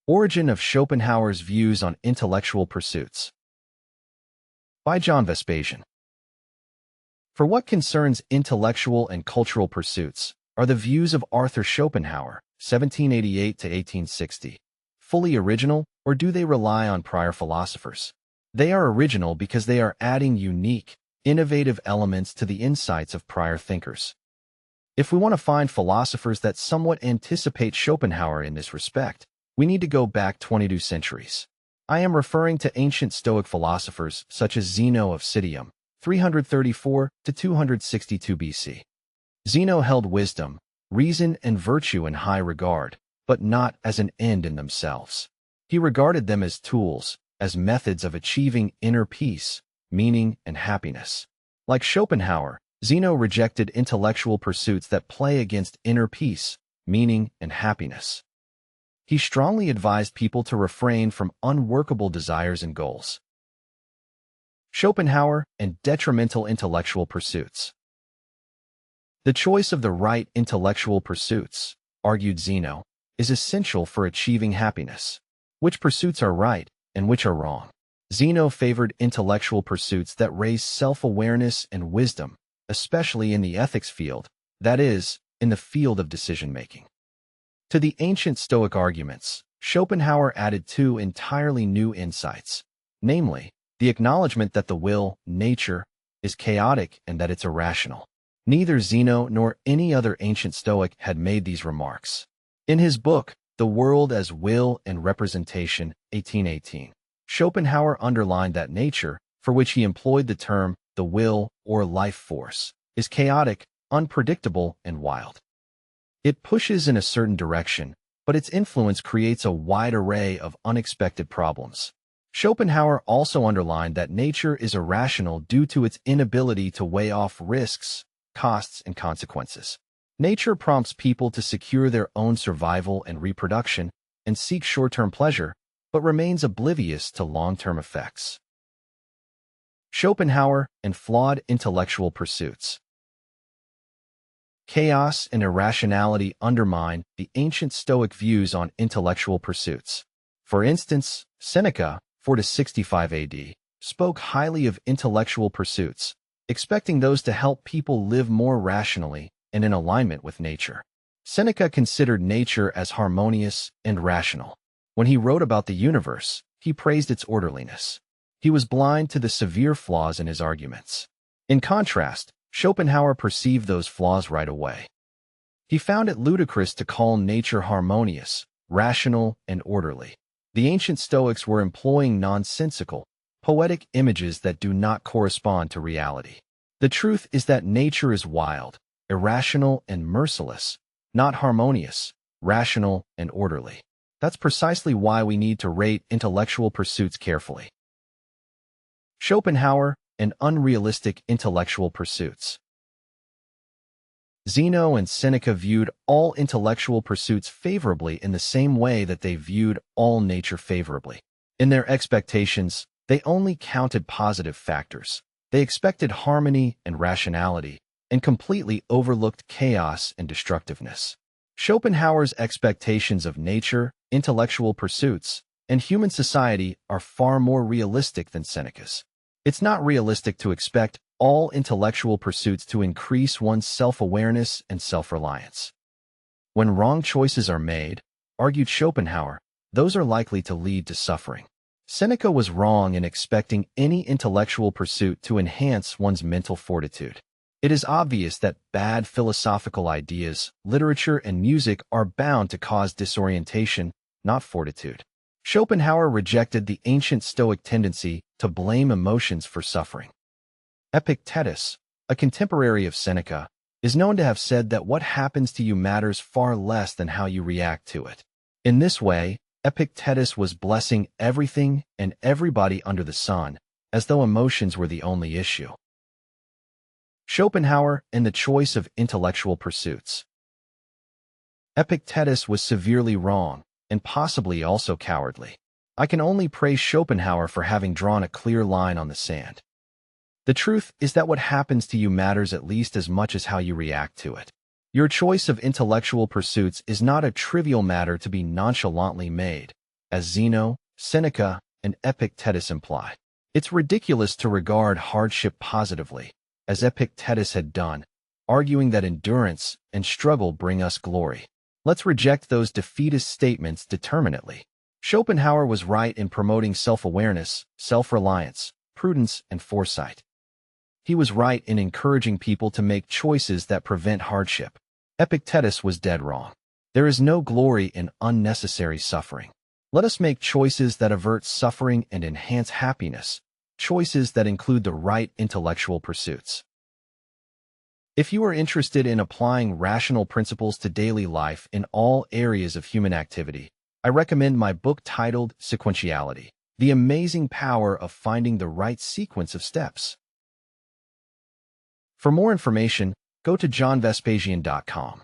Origin of Schopenhauer's Views on Intellectual Pursuits by John Vespasian. For what concerns intellectual and cultural pursuits are the views of Arthur Schopenhauer, 1788 to 1860, fully original, or do they rely on prior philosophers? They are original because they are adding unique, innovative elements to the insights of prior thinkers. If we want to find philosophers that somewhat anticipate Schopenhauer in this respect, we need to go back 22 centuries. I am referring to ancient Stoic philosophers such as Zeno of Citium, 334 to 262 BC. Zeno held wisdom, reason, and virtue in high regard, but not as an end in themselves. He regarded them as tools, as methods of achieving inner peace, meaning, and happiness. Like Schopenhauer, Zeno rejected intellectual pursuits that play against inner peace, meaning, and happiness. He strongly advised people to refrain from unworkable desires and goals. Schopenhauer and detrimental intellectual pursuits. The choice of the right intellectual pursuits, argued Zeno, is essential for achieving happiness. Which pursuits are right and which are wrong? Zeno favored intellectual pursuits that raise self-awareness and wisdom, especially in the ethics field, that is, in the field of decision-making. To the ancient Stoic arguments, Schopenhauer added two entirely new insights, namely, the acknowledgement that the will, nature, is chaotic and that it's irrational. Neither Zeno nor any other ancient Stoic had made these remarks. In his book, The World as Will and Representation, 1818, Schopenhauer underlined that nature, for which he employed the term the will or life force, is chaotic, unpredictable, and wild. It pushes in a certain direction, but its influence creates a wide array of unexpected problems. Schopenhauer also underlined that nature is irrational due to its inability to weigh off risks, costs, and consequences. Nature prompts people to secure their own survival and reproduction and seek short-term pleasure, but remains oblivious to long-term effects. Schopenhauer and flawed intellectual pursuits. Chaos and irrationality undermine the ancient Stoic views on intellectual pursuits. For instance, Seneca, 4 to 65 AD, spoke highly of intellectual pursuits, expecting those to help people live more rationally and in alignment with nature. Seneca considered nature as harmonious and rational. When he wrote about the universe, he praised its orderliness. He was blind to the severe flaws in his arguments. In contrast, Schopenhauer perceived those flaws right away. He found it ludicrous to call nature harmonious, rational, and orderly. The ancient Stoics were employing nonsensical, poetic images that do not correspond to reality. The truth is that nature is wild, irrational, and merciless, not harmonious, rational, and orderly. That's precisely why we need to rate intellectual pursuits carefully. Schopenhauer and unrealistic intellectual pursuits. Zeno and Seneca viewed all intellectual pursuits favorably in the same way that they viewed all nature favorably. In their expectations, they only counted positive factors. They expected harmony and rationality, and completely overlooked chaos and destructiveness. Schopenhauer's expectations of nature, intellectual pursuits, and human society are far more realistic than Seneca's. It's not realistic to expect all intellectual pursuits to increase one's self-awareness and self-reliance. When wrong choices are made, argued Schopenhauer, those are likely to lead to suffering. Seneca was wrong in expecting any intellectual pursuit to enhance one's mental fortitude. It is obvious that bad philosophical ideas, literature, and music are bound to cause disorientation, not fortitude. Schopenhauer rejected the ancient Stoic tendency to blame emotions for suffering. Epictetus, a contemporary of Seneca, is known to have said that what happens to you matters far less than how you react to it. In this way, Epictetus was blessing everything and everybody under the sun, as though emotions were the only issue. Schopenhauer and the choice of intellectual pursuits. Epictetus was severely wrong, and possibly also cowardly. I can only praise Schopenhauer for having drawn a clear line on the sand. The truth is that what happens to you matters at least as much as how you react to it. Your choice of intellectual pursuits is not a trivial matter to be nonchalantly made. as Zeno, Seneca, and Epictetus imply. It's ridiculous to regard hardship positively, as Epictetus had done, arguing that endurance and struggle bring us glory. Let's reject those defeatist statements determinately. Schopenhauer was right in promoting self-awareness, self-reliance, prudence, and foresight. He was right in encouraging people to make choices that prevent hardship. Epictetus was dead wrong. There is no glory in unnecessary suffering. Let us make choices that avert suffering and enhance happiness, choices that include the right intellectual pursuits. If you are interested in applying rational principles to daily life in all areas of human activity, I recommend my book titled Sequentiality: The Amazing Power of Finding the Right Sequence of Steps. For more information, go to johnvespasian.com.